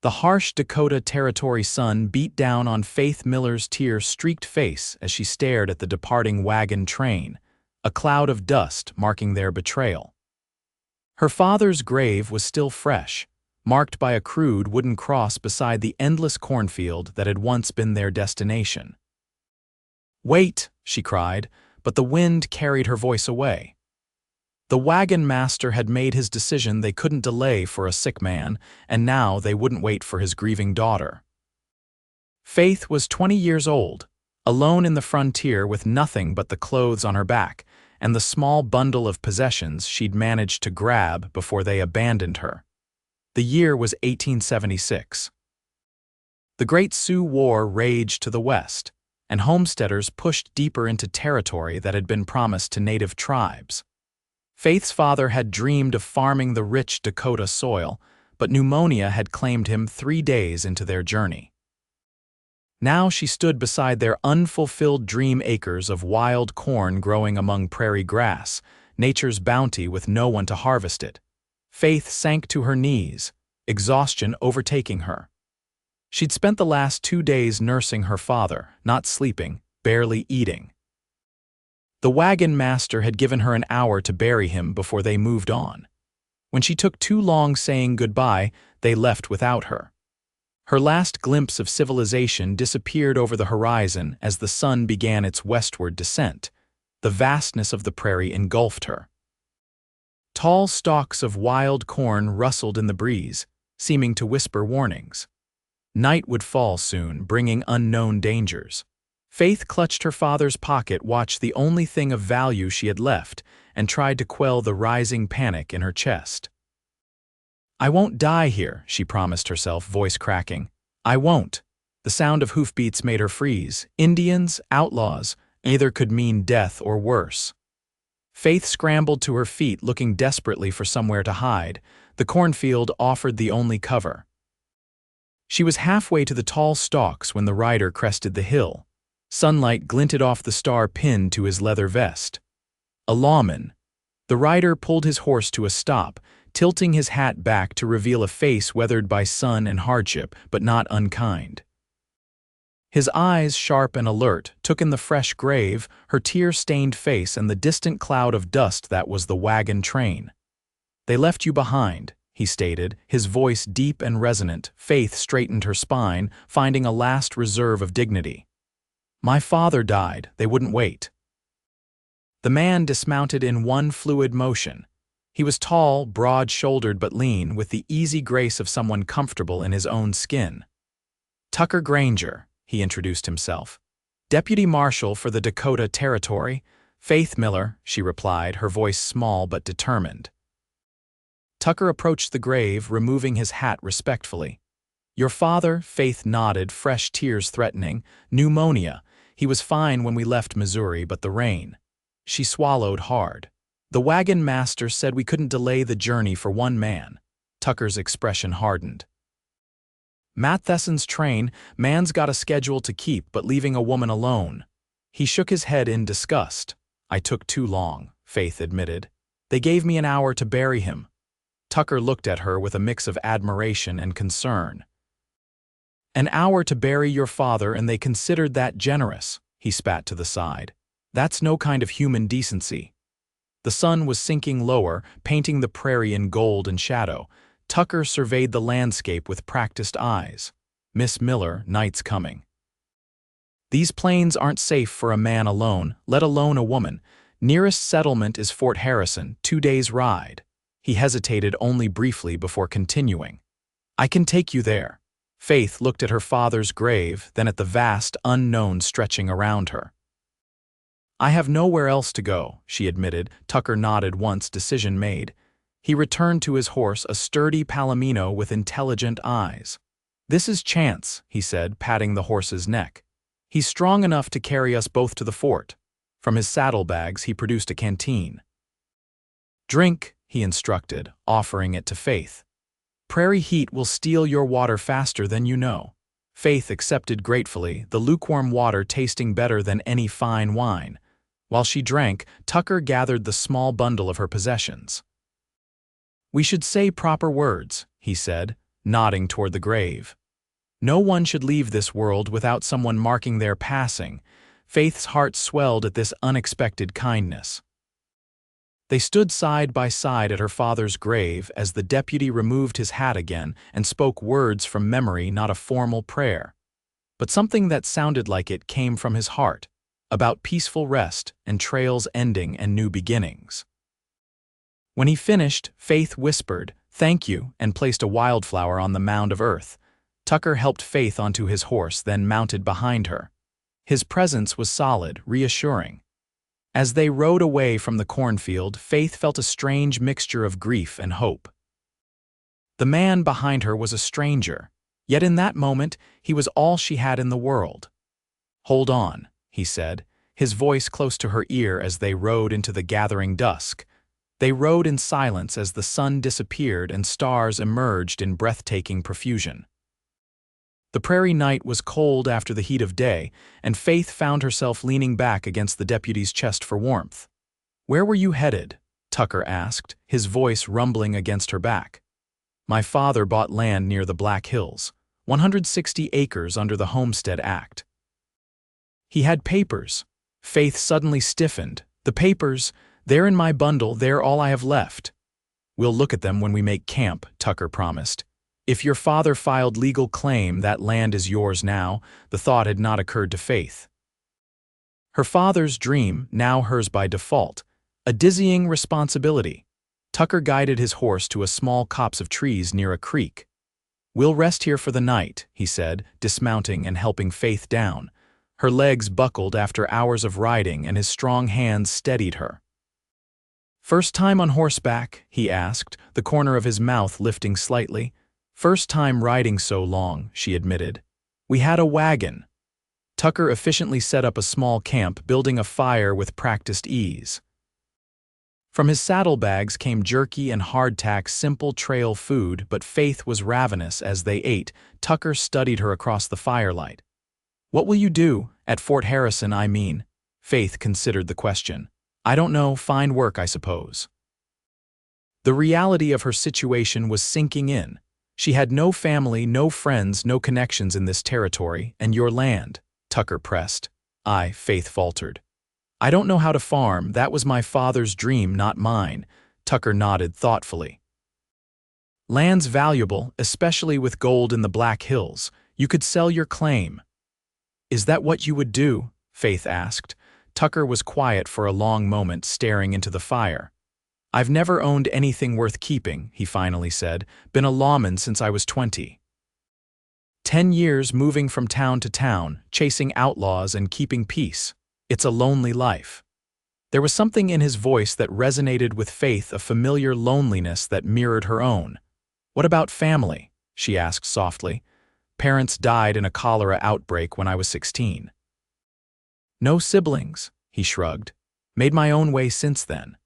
The harsh Dakota Territory sun beat down on Faith Miller's tear-streaked face as she stared at the departing wagon train, a cloud of dust marking their betrayal. Her father's grave was still fresh, marked by a crude wooden cross beside the endless cornfield that had once been their destination. "Wait," she cried, but the wind carried her voice away. The wagon master had made his decision. They couldn't delay for a sick man, and now they wouldn't wait for his grieving daughter. Faith was 20 years old, alone in the frontier with nothing but the clothes on her back and the small bundle of possessions she'd managed to grab before they abandoned her. The year was 1876. The Great Sioux War raged to the west, and homesteaders pushed deeper into territory that had been promised to native tribes. Faith's father had dreamed of farming the rich Dakota soil, but pneumonia had claimed him 3 days into their journey. Now she stood beside their unfulfilled dream acres of wild corn growing among prairie grass, nature's bounty with no one to harvest it. Faith sank to her knees, exhaustion overtaking her. She'd spent the last 2 days nursing her father, not sleeping, barely eating. The wagon master had given her an hour to bury him before they moved on. When she took too long saying goodbye, they left without her. Her last glimpse of civilization disappeared over the horizon as the sun began its westward descent. The vastness of the prairie engulfed her. Tall stalks of wild corn rustled in the breeze, seeming to whisper warnings. Night would fall soon, bringing unknown dangers. Faith clutched her father's pocket, watched the only thing of value she had left, and tried to quell the rising panic in her chest. "I won't die here," she promised herself, voice cracking. "I won't." The sound of hoofbeats made her freeze. Indians, outlaws, either could mean death or worse. Faith scrambled to her feet, looking desperately for somewhere to hide. The cornfield offered the only cover. She was halfway to the tall stalks when the rider crested the hill. Sunlight glinted off the star pinned to his leather vest. A lawman. The rider pulled his horse to a stop, tilting his hat back to reveal a face weathered by sun and hardship, but not unkind. His eyes, sharp and alert, took in the fresh grave, her tear-stained face, and the distant cloud of dust that was the wagon train. "They left you behind," he stated, his voice deep and resonant. Faith straightened her spine, finding a last reserve of dignity. "My father died. They wouldn't wait." The man dismounted in one fluid motion. He was tall, broad-shouldered but lean, with the easy grace of someone comfortable in his own skin. "Tucker Granger," he introduced himself. "Deputy Marshal for the Dakota Territory." "Faith Miller," she replied, her voice small but determined. Tucker approached the grave, removing his hat respectfully. "Your father," Faith nodded, fresh tears threatening. "Pneumonia. He was fine when we left Missouri, but the rain." She swallowed hard. "The wagon master said we couldn't delay the journey for one man." Tucker's expression hardened. "Matheson's train, man's got a schedule to keep, but leaving a woman alone." He shook his head in disgust. "I took too long," Faith admitted. "They gave me an hour to bury him." Tucker looked at her with a mix of admiration and concern. "An hour to bury your father, and they considered that generous," he spat to the side. "That's no kind of human decency." The sun was sinking lower, painting the prairie in gold and shadow. Tucker surveyed the landscape with practiced eyes. "Miss Miller, night's coming. These plains aren't safe for a man alone, let alone a woman. Nearest settlement is Fort Harrison, 2 days' ride." He hesitated only briefly before continuing. "I can take you there." Faith looked at her father's grave, then at the vast unknown stretching around her. "I have nowhere else to go," she admitted. Tucker nodded once, decision made. He returned to his horse, a sturdy palomino with intelligent eyes. "This is Chance," he said, patting the horse's neck. "He's strong enough to carry us both to the fort." From his saddlebags he produced a canteen. "Drink," he instructed, offering it to Faith. "Prairie heat will steal your water faster than you know." Faith accepted gratefully, the lukewarm water tasting better than any fine wine. While she drank, Tucker gathered the small bundle of her possessions. "We should say proper words," he said. nodding toward the grave. No one should leave this world without someone marking their passing. Faith's heart swelled at this unexpected kindness. They stood side by side at her father's grave as the deputy removed his hat again and spoke words from memory, not a formal prayer. But something that sounded like it came from his heart, about peaceful rest and trails ending and new beginnings. When he finished, Faith whispered, "Thank you," and placed a wildflower on the mound of earth. Tucker helped Faith onto his horse, then mounted behind her. His presence was solid, reassuring. As they rode away from the cornfield, Faith felt a strange mixture of grief and hope. The man behind her was a stranger, yet in that moment, he was all she had in the world. "Hold on," he said, his voice close to her ear as they rode into the gathering dusk. They rode in silence as the sun disappeared and stars emerged in breathtaking profusion. The prairie night was cold after the heat of day, and Faith found herself leaning back against the deputy's chest for warmth. "Where were you headed?" Tucker asked, his voice rumbling against her back. "My father bought land near the Black Hills, 160 acres under the Homestead Act." "He had papers." Faith suddenly stiffened. "The papers, they're in my bundle, they're all I have left." "We'll look at them when we make camp," Tucker promised. "If your father filed legal claim, that land is yours now." The thought had not occurred to Faith. Her father's dream, now hers by default. A dizzying responsibility. Tucker guided his horse to a small copse of trees near a creek. "We'll rest here for the night," he said, dismounting and helping Faith down. Her legs buckled after hours of riding, and his strong hands steadied her. "First time on horseback?" he asked, the corner of his mouth lifting slightly. "First time riding so long," she admitted. "We had a wagon." Tucker efficiently set up a small camp, building a fire with practiced ease. From his saddlebags came jerky and hardtack simple trail food, but Faith was ravenous as they ate. Tucker studied her across the firelight. "What will you do? At Fort Harrison, I mean." Faith considered the question. "I don't know, find work, I suppose." The reality of her situation was sinking in. She had no family, no friends, no connections in this territory, and your land, Tucker pressed. Faith faltered. "I don't know how to farm, that was my father's dream, not mine." Tucker nodded thoughtfully. "Land's valuable, especially with gold in the Black Hills. You could sell your claim." "Is that what you would do?" Faith asked. Tucker was quiet for a long moment, staring into the fire. "I've never owned anything worth keeping," he finally said. "Been a lawman since I was 20. 10 years moving from town to town, chasing outlaws and keeping peace. It's a lonely life." There was something in his voice that resonated with Faith, a familiar loneliness that mirrored her own. "What about family?" she asked softly. "Parents died in a cholera outbreak when I was 16. "No siblings," he shrugged. "Made my own way since then."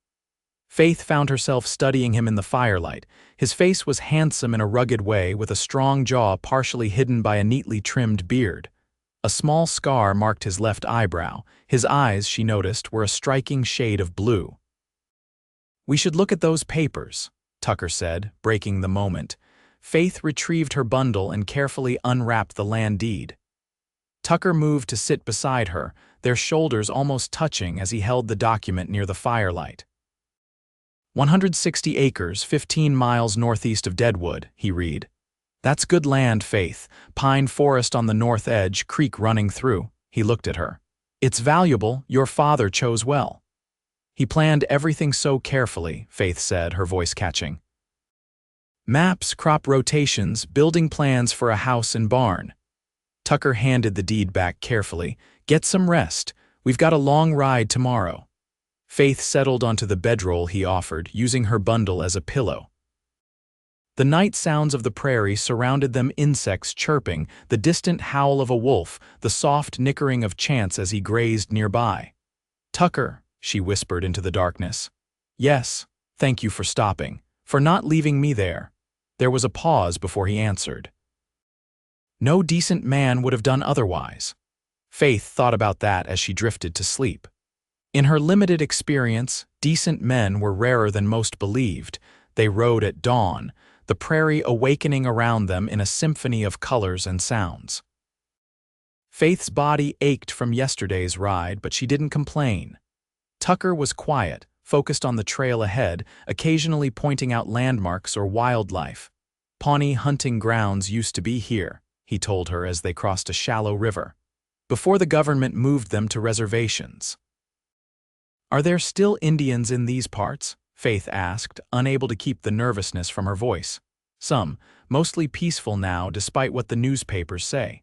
Faith found herself studying him in the firelight. His face was handsome in a rugged way, with a strong jaw partially hidden by a neatly trimmed beard. A small scar marked his left eyebrow. His eyes, she noticed, were a striking shade of blue. "We should look at those papers," Tucker said, breaking the moment. Faith retrieved her bundle and carefully unwrapped the land deed. Tucker moved to sit beside her, their shoulders almost touching as he held the document near the firelight. 160 acres, 15 miles northeast of Deadwood, he read. "That's good land, Faith. Pine forest on the north edge, creek running through." He looked at her. "It's valuable, your father chose well." "He planned everything so carefully," Faith said, her voice catching. "Maps, crop rotations, building plans for a house and barn." Tucker handed the deed back carefully. "Get some rest. We've got a long ride tomorrow." Faith settled onto the bedroll he offered, using her bundle as a pillow. The night sounds of the prairie surrounded them, insects chirping, the distant howl of a wolf, the soft nickering of chance as he grazed nearby. "Tucker," she whispered into the darkness. "Yes, thank you for stopping, for not leaving me there." There was a pause before he answered. "No decent man would have done otherwise." Faith thought about that as she drifted to sleep. In her limited experience, decent men were rarer than most believed. They rode at dawn. the prairie awakening around them in a symphony of colors and sounds. Faith's body ached from yesterday's ride, but she didn't complain. Tucker was quiet, focused on the trail ahead, occasionally pointing out landmarks or wildlife. Pawnee hunting grounds used to be here, he told her as they crossed a shallow river, before the government moved them to reservations. Are there still Indians in these parts? Faith asked, unable to keep the nervousness from her voice. Some, mostly peaceful now despite what the newspapers say.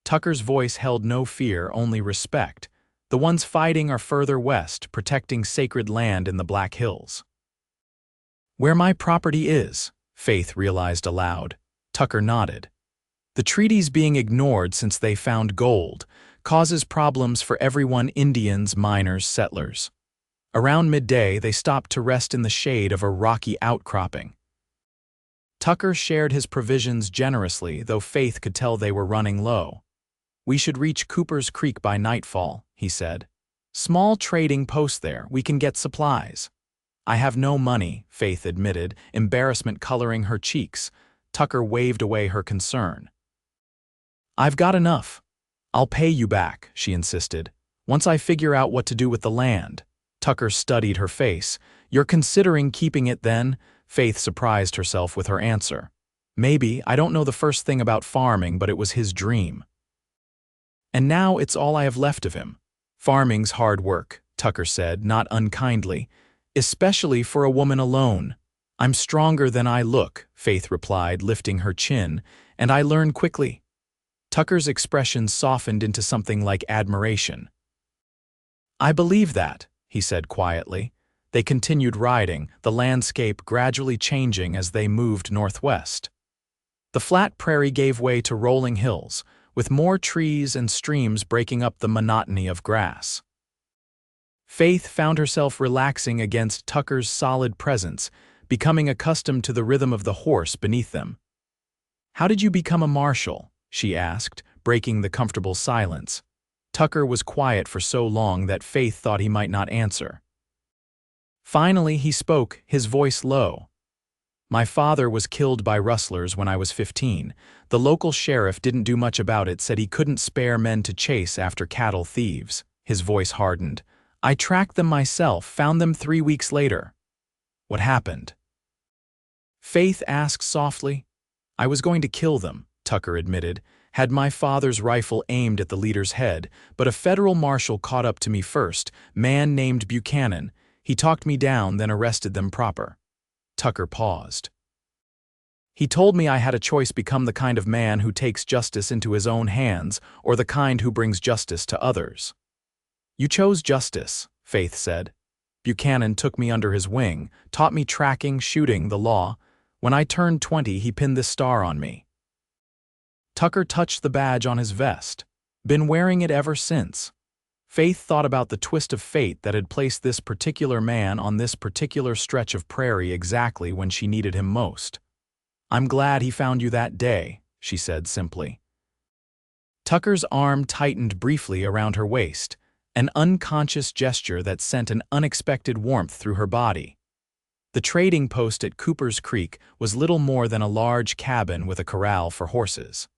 Tucker's voice held no fear, only respect. The ones fighting are further west, protecting sacred land in the Black Hills. Where my property is, Faith realized aloud. Tucker nodded. The treaty's being ignored since they found gold, causes problems for everyone: Indians, miners, settlers. Around midday, they stopped to rest in the shade of a rocky outcropping. Tucker shared his provisions generously, though Faith could tell they were running low. We should reach Cooper's Creek by nightfall, he said. Small trading post there, we can get supplies. I have no money, Faith admitted, embarrassment coloring her cheeks. Tucker waved away her concern. I've got enough. I'll pay you back, she insisted, once I figure out what to do with the land. Tucker studied her face. You're considering keeping it then? Faith surprised herself with her answer. Maybe. I don't know the first thing about farming, but it was his dream. And now it's all I have left of him. Farming's hard work, Tucker said, not unkindly, especially for a woman alone. I'm stronger than I look, Faith replied, lifting her chin, and I learn quickly. Tucker's expression softened into something like admiration. I believe that, he said quietly. They continued riding, the landscape gradually changing as they moved northwest. The flat prairie gave way to rolling hills, with more trees and streams breaking up the monotony of grass. Faith found herself relaxing against Tucker's solid presence, becoming accustomed to the rhythm of the horse beneath them. How did you become a marshal? She asked, breaking the comfortable silence. Tucker was quiet for so long that Faith thought he might not answer. Finally, he spoke, his voice low. My father was killed by rustlers when I was 15. The local sheriff didn't do much about it, said he couldn't spare men to chase after cattle thieves. His voice hardened. I tracked them myself, found them 3 weeks later. What happened? Faith asked softly. I was going to kill them, Tucker admitted, had my father's rifle aimed at the leader's head, but a federal marshal caught up to me first, man named Buchanan. He talked me down, then arrested them proper. Tucker paused. He told me I had a choice: become the kind of man who takes justice into his own hands, or the kind who brings justice to others. You chose justice, Faith said. Buchanan took me under his wing, taught me tracking, shooting, the law. When I turned 20, he pinned this star on me. Tucker touched the badge on his vest. Been wearing it ever since. Faith thought about the twist of fate that had placed this particular man on this particular stretch of prairie exactly when she needed him most. I'm glad he found you that day, she said simply. Tucker's arm tightened briefly around her waist, an unconscious gesture that sent an unexpected warmth through her body. The trading post at Cooper's Creek was little more than a large cabin with a corral for horses.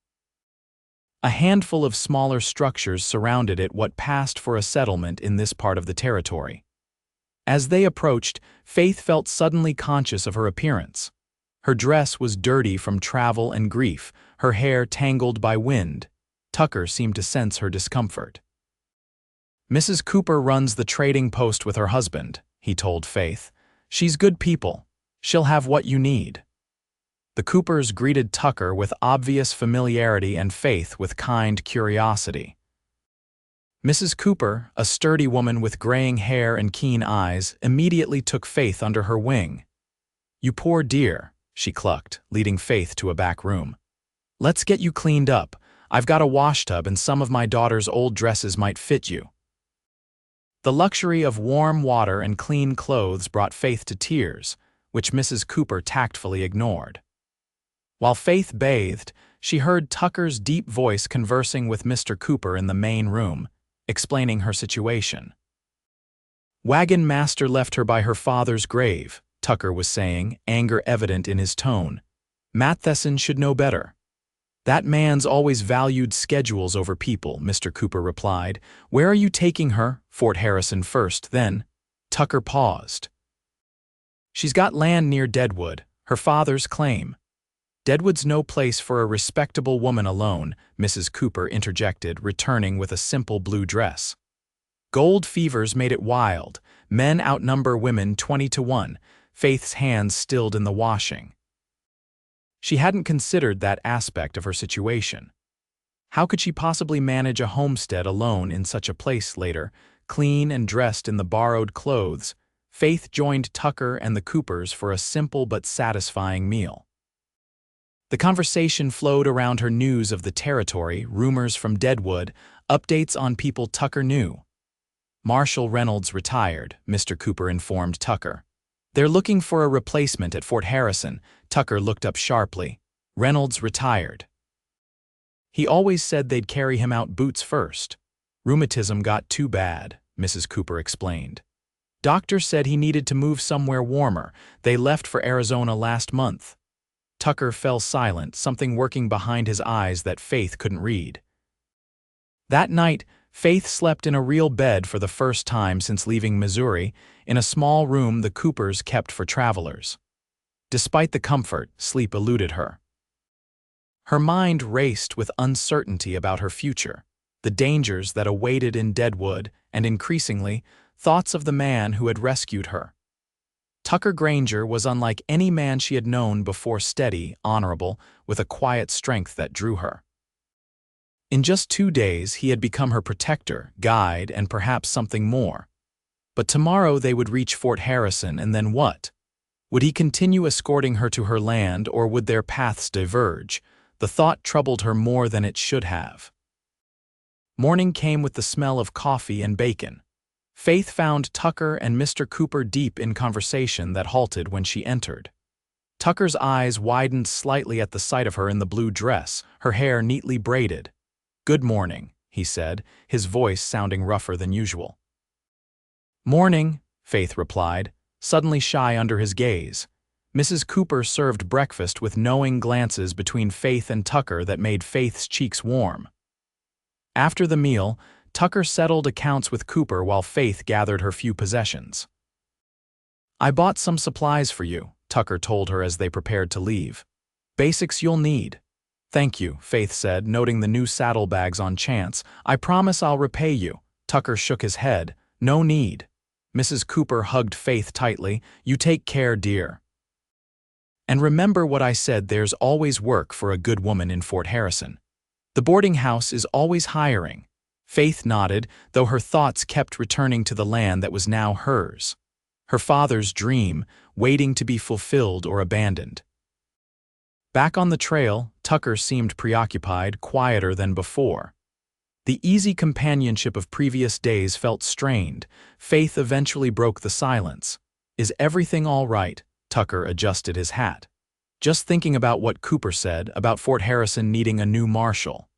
A handful of smaller structures surrounded it, what passed for a settlement in this part of the territory. As they approached, Faith felt suddenly conscious of her appearance. Her dress was dirty from travel and grief, her hair tangled by wind. Tucker seemed to sense her discomfort. Mrs. Cooper runs the trading post with her husband, he told Faith. She's good people. She'll have what you need. The Coopers greeted Tucker with obvious familiarity and Faith with kind curiosity. Mrs. Cooper, a sturdy woman with graying hair and keen eyes, immediately took Faith under her wing. You poor dear, she clucked, leading Faith to a back room. Let's get you cleaned up. I've got a washtub and some of my daughter's old dresses might fit you. The luxury of warm water and clean clothes brought Faith to tears, which Mrs. Cooper tactfully ignored. While Faith bathed, she heard Tucker's deep voice conversing with Mr. Cooper in the main room, explaining her situation. Wagon master left her by her father's grave, Tucker was saying, anger evident in his tone. Matheson should know better. That man's always valued schedules over people, Mr. Cooper replied. Where are you taking her? Fort Harrison first, then. Tucker paused. She's got land near Deadwood, her father's claim. Deadwood's no place for a respectable woman alone, Mrs. Cooper interjected, returning with a simple blue dress. Gold fevers made it wild. Men outnumber women 20-1, Faith's hands stilled in the washing. She hadn't considered that aspect of her situation. How could she possibly manage a homestead alone in such a place later, clean and dressed in the borrowed clothes? Faith joined Tucker and the Coopers for a simple but satisfying meal. The conversation flowed around her news of the territory, rumors from Deadwood, updates on people Tucker knew. Marshal Reynolds retired, Mr. Cooper informed Tucker. They're looking for a replacement at Fort Harrison. Tucker looked up sharply. Reynolds retired. He always said they'd carry him out boots first. Rheumatism got too bad, Mrs. Cooper explained. Doctor said he needed to move somewhere warmer. They left for Arizona last month. Tucker fell silent, something working behind his eyes that Faith couldn't read. That night, Faith slept in a real bed for the first time since leaving Missouri, in a small room the Coopers kept for travelers. Despite the comfort, sleep eluded her. Her mind raced with uncertainty about her future, the dangers that awaited in Deadwood, and increasingly, thoughts of the man who had rescued her. Tucker Granger was unlike any man she had known before, steady, honorable, with a quiet strength that drew her. In just 2 days, he had become her protector, guide, and perhaps something more. But tomorrow they would reach Fort Harrison, and then what? Would he continue escorting her to her land, or would their paths diverge? The thought troubled her more than it should have. Morning came with the smell of coffee and bacon. Faith found Tucker and Mr. Cooper deep in conversation that halted when she entered. Tucker's eyes widened slightly at the sight of her in the blue dress, her hair neatly braided. "Good morning," he said, his voice sounding rougher than usual. "Morning," Faith replied, suddenly shy under his gaze. Mrs. Cooper served breakfast with knowing glances between Faith and Tucker that made Faith's cheeks warm. After the meal, Tucker settled accounts with Cooper while Faith gathered her few possessions. "I bought some supplies for you," Tucker told her as they prepared to leave. "Basics you'll need." "Thank you," Faith said, noting the new saddlebags on chance. "I promise I'll repay you." Tucker shook his head. "No need." Mrs. Cooper hugged Faith tightly. "You take care, dear. And remember what I said, there's always work for a good woman in Fort Harrison. The boarding house is always hiring." Faith nodded, though her thoughts kept returning to the land that was now hers. Her father's dream, waiting to be fulfilled or abandoned. Back on the trail, Tucker seemed preoccupied, quieter than before. The easy companionship of previous days felt strained. Faith eventually broke the silence. "Is everything all right?" Tucker adjusted his hat. "Just thinking about what Cooper said about Fort Harrison needing a new marshal."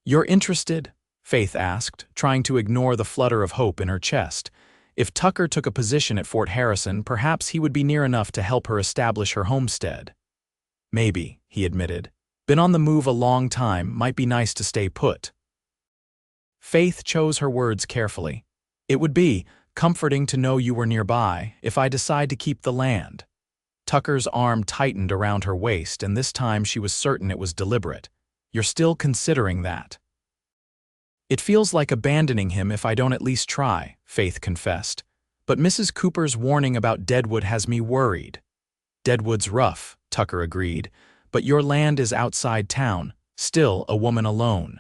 "You're interested?" Faith asked, trying to ignore the flutter of hope in her chest. If Tucker took a position at Fort Harrison, perhaps he would be near enough to help her establish her homestead. "Maybe," he admitted. "Been on the move a long time, might be nice to stay put." Faith chose her words carefully. "It would be comforting to know you were nearby if I decide to keep the land." Tucker's arm tightened around her waist, and this time she was certain it was deliberate. "You're still considering that?" "It feels like abandoning him if I don't at least try," Faith confessed. "But Mrs. Cooper's warning about Deadwood has me worried." "Deadwood's rough," Tucker agreed, "but your land is outside town, still a woman alone."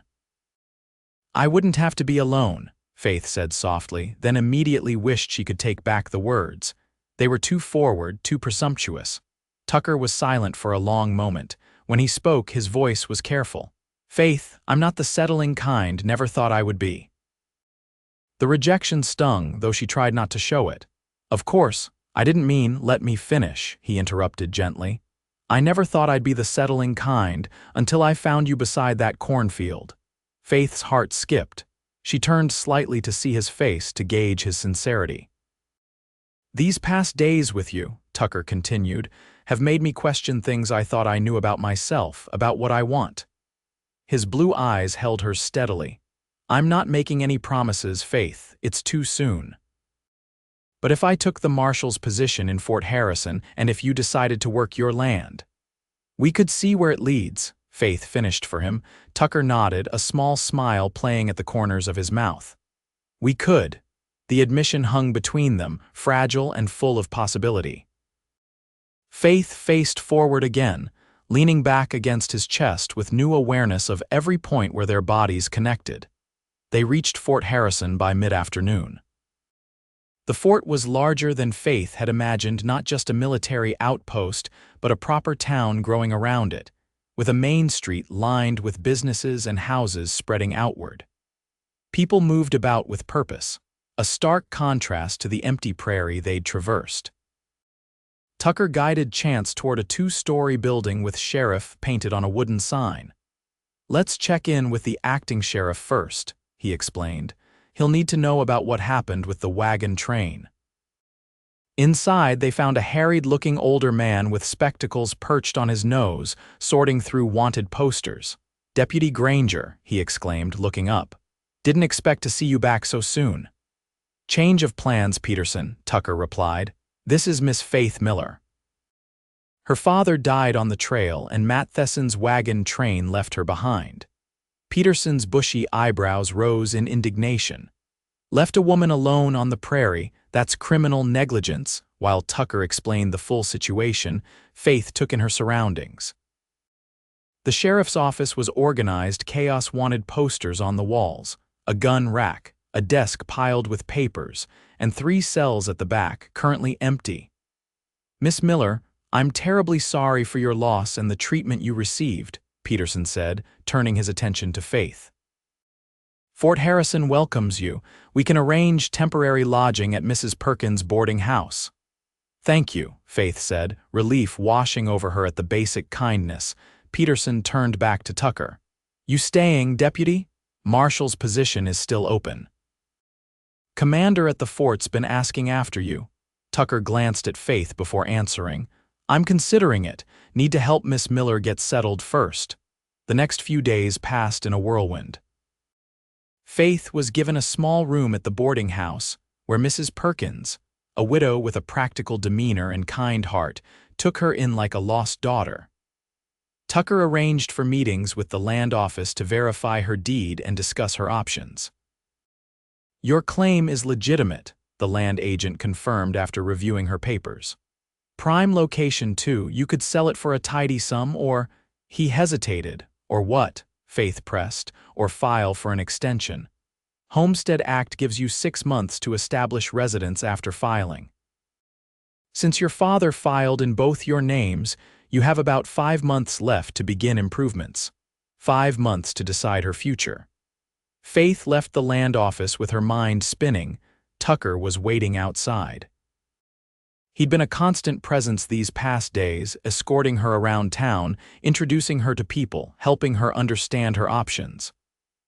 "I wouldn't have to be alone," Faith said softly, then immediately wished she could take back the words. They were too forward, too presumptuous. Tucker was silent for a long moment. When he spoke, his voice was careful. "Faith, I'm not the settling kind, never thought I would be." The rejection stung, though she tried not to show it. "Of course, I didn't mean, let me finish," he interrupted gently. "I never thought I'd be the settling kind until I found you beside that cornfield." Faith's heart skipped. She turned slightly to see his face to gauge his sincerity. These past days with you, Tucker continued, have made me question things I thought I knew about myself, about what I want. His blue eyes held her steadily. I'm not making any promises, Faith. It's too soon. But if I took the marshal's position in Fort Harrison and if you decided to work your land, we could see where it leads, Faith finished for him. Tucker nodded, a small smile playing at the corners of his mouth. We could. The admission hung between them, fragile and full of possibility. Faith faced forward again, leaning back against his chest with new awareness of every point where their bodies connected. They reached Fort Harrison by mid-afternoon. The fort was larger than Faith had imagined, not just a military outpost, but a proper town growing around it, with a main street lined with businesses and houses spreading outward. People moved about with purpose, a stark contrast to the empty prairie they'd traversed. Tucker guided Chance toward a two-story building with sheriff painted on a wooden sign. Let's check in with the acting sheriff first, he explained. He'll need to know about what happened with the wagon train. Inside, they found a harried-looking older man with spectacles perched on his nose, sorting through wanted posters. Deputy Granger, he exclaimed, looking up. Didn't expect to see you back so soon. Change of plans, Peterson, Tucker replied. This is Miss Faith Miller. Her father died on the trail, and Matt Thesson's wagon train left her behind. Peterson's bushy eyebrows rose in indignation. Left a woman alone on the prairie, that's criminal negligence. While Tucker explained the full situation, Faith took in her surroundings. The sheriff's office was organized. Chaos wanted posters on the walls, a gun rack, a desk piled with papers, and 3 cells at the back, currently empty. Miss Miller, I'm terribly sorry for your loss and the treatment you received, Peterson said, turning his attention to Faith. Fort Harrison welcomes you. We can arrange temporary lodging at Mrs. Perkins' boarding house. Thank you, Faith said, relief washing over her at the basic kindness. Peterson turned back to Tucker. You staying, Deputy? Marshal's position is still open. Commander at the fort's been asking after you. Tucker glanced at Faith before answering. I'm considering it. Need to help Miss Miller get settled first. The next few days passed in a whirlwind. Faith was given a small room at the boarding house, where Mrs. Perkins, a widow with a practical demeanor and kind heart, took her in like a lost daughter. Tucker arranged for meetings with the land office to verify her deed and discuss her options. Your claim is legitimate, the land agent confirmed after reviewing her papers. Prime location too, you could sell it for a tidy sum or, he hesitated, or what, Faith pressed, or file for an extension. Homestead Act gives you 6 months to establish residence after filing. Since your father filed in both your names, you have about 5 months left to begin improvements. 5 months to decide her future. Faith left the land office with her mind spinning. Tucker was waiting outside. He'd been a constant presence these past days, escorting her around town, introducing her to people, helping her understand her options.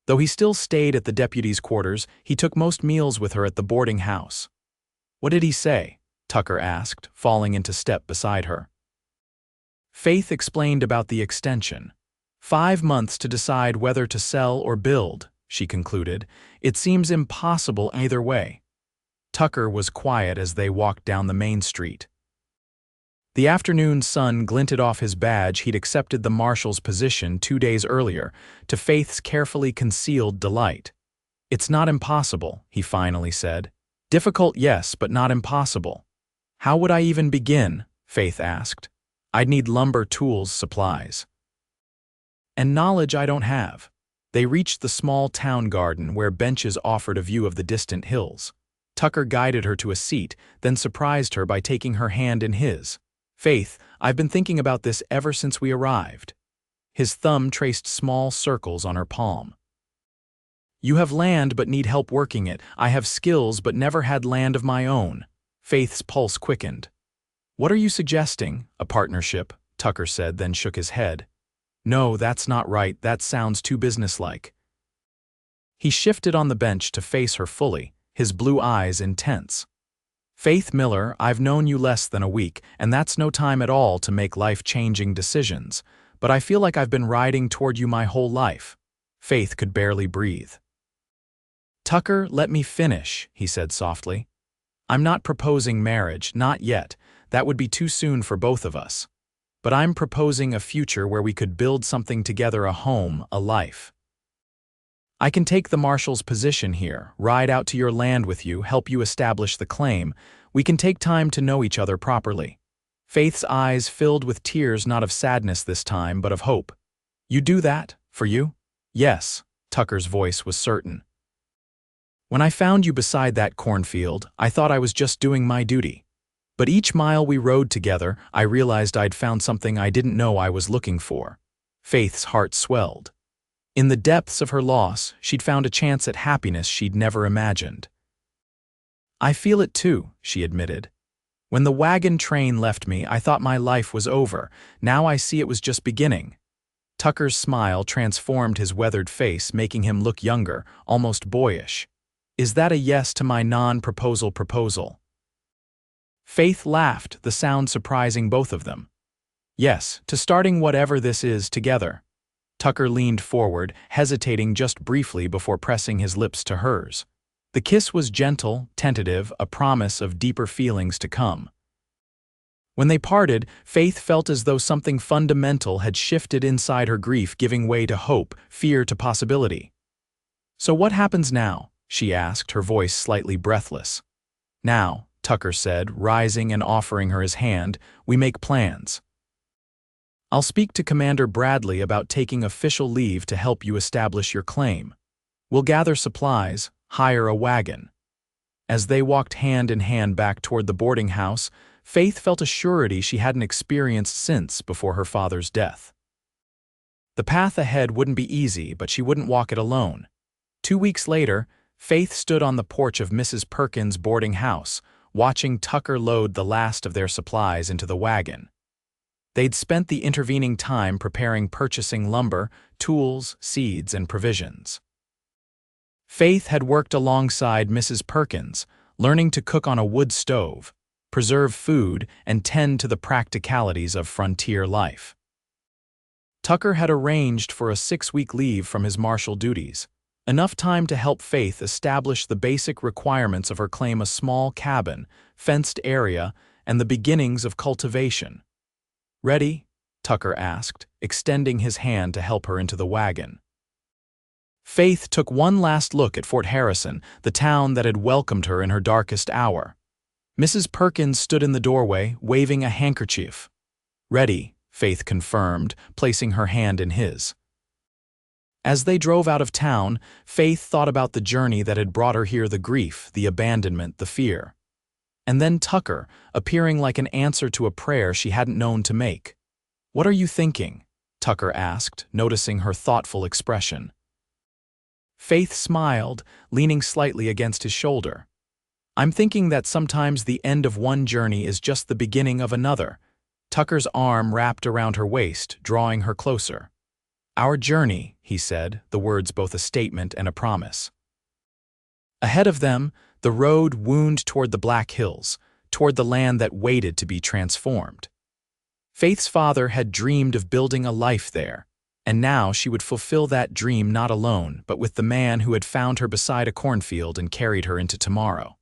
Though he still stayed at the deputy's quarters, he took most meals with her at the boarding house. What did he say? Tucker asked, falling into step beside her. Faith explained about the extension. 5 months to decide whether to sell or build, she concluded. It seems impossible either way. Tucker was quiet as they walked down the main street. The afternoon sun glinted off his badge. He'd accepted the marshal's position 2 days earlier, to Faith's carefully concealed delight. It's not impossible, he finally said. Difficult, yes, but not impossible. How would I even begin? Faith asked. I'd need lumber, tools, supplies. And knowledge I don't have. They reached the small town garden where benches offered a view of the distant hills. Tucker guided her to a seat, then surprised her by taking her hand in his. Faith, I've been thinking about this ever since we arrived. His thumb traced small circles on her palm. You have land but need help working it. I have skills but never had land of my own. Faith's pulse quickened. What are you suggesting? A partnership, Tucker said, then shook his head. No, that's not right. That sounds too businesslike. He shifted on the bench to face her fully, his blue eyes intense. Faith Miller, I've known you less than a week, and that's no time at all to make life-changing decisions, but I feel like I've been riding toward you my whole life. Faith could barely breathe. Tucker, let me finish, he said softly. I'm not proposing marriage, not yet. That would be too soon for both of us. But I'm proposing a future where we could build something together, a home, a life. I can take the marshal's position here, ride out to your land with you, help you establish the claim. We can take time to know each other properly. Faith's eyes filled with tears, not of sadness this time, but of hope. You do that, for you? Yes, Tucker's voice was certain. When I found you beside that cornfield, I thought I was just doing my duty. But each mile we rode together, I realized I'd found something I didn't know I was looking for. Faith's heart swelled. In the depths of her loss, she'd found a chance at happiness she'd never imagined. I feel it too, she admitted. When the wagon train left me, I thought my life was over. Now I see it was just beginning. Tucker's smile transformed his weathered face, making him look younger, almost boyish. Is that a yes to my non-proposal proposal? Faith laughed, the sound surprising both of them. Yes, to starting whatever this is together. Tucker leaned forward, hesitating just briefly before pressing his lips to hers. The kiss was gentle, tentative, a promise of deeper feelings to come. When they parted, Faith felt as though something fundamental had shifted inside her, grief giving way to hope, fear to possibility. So what happens now? She asked, her voice slightly breathless. Now, Tucker said, rising and offering her his hand, we make plans. I'll speak to Commander Bradley about taking official leave to help you establish your claim. We'll gather supplies, hire a wagon. As they walked hand in hand back toward the boarding house, Faith felt a surety she hadn't experienced since before her father's death. The path ahead wouldn't be easy, but she wouldn't walk it alone. 2 weeks later, Faith stood on the porch of Mrs. Perkins' boarding house, watching Tucker load the last of their supplies into the wagon. They'd spent the intervening time purchasing lumber, tools, seeds, and provisions. Faith had worked alongside Mrs. Perkins, learning to cook on a wood stove, preserve food, and tend to the practicalities of frontier life. Tucker had arranged for a 6-week leave from his marshal duties, enough time to help Faith establish the basic requirements of her claim, a small cabin, fenced area, and the beginnings of cultivation. Ready? Tucker asked, extending his hand to help her into the wagon. Faith took one last look at Fort Harrison, the town that had welcomed her in her darkest hour. Mrs. Perkins stood in the doorway, waving a handkerchief. Ready, Faith confirmed, placing her hand in his. As they drove out of town, Faith thought about the journey that had brought her here, the grief, the abandonment, the fear. And then Tucker, appearing like an answer to a prayer she hadn't known to make. What are you thinking? Tucker asked, noticing her thoughtful expression. Faith smiled, leaning slightly against his shoulder. I'm thinking that sometimes the end of one journey is just the beginning of another. Tucker's arm wrapped around her waist, drawing her closer. Our journey, he said, the words both a statement and a promise. Ahead of them, the road wound toward the Black Hills, toward the land that waited to be transformed. Faith's father had dreamed of building a life there, and now she would fulfill that dream not alone, but with the man who had found her beside a cornfield and carried her into tomorrow.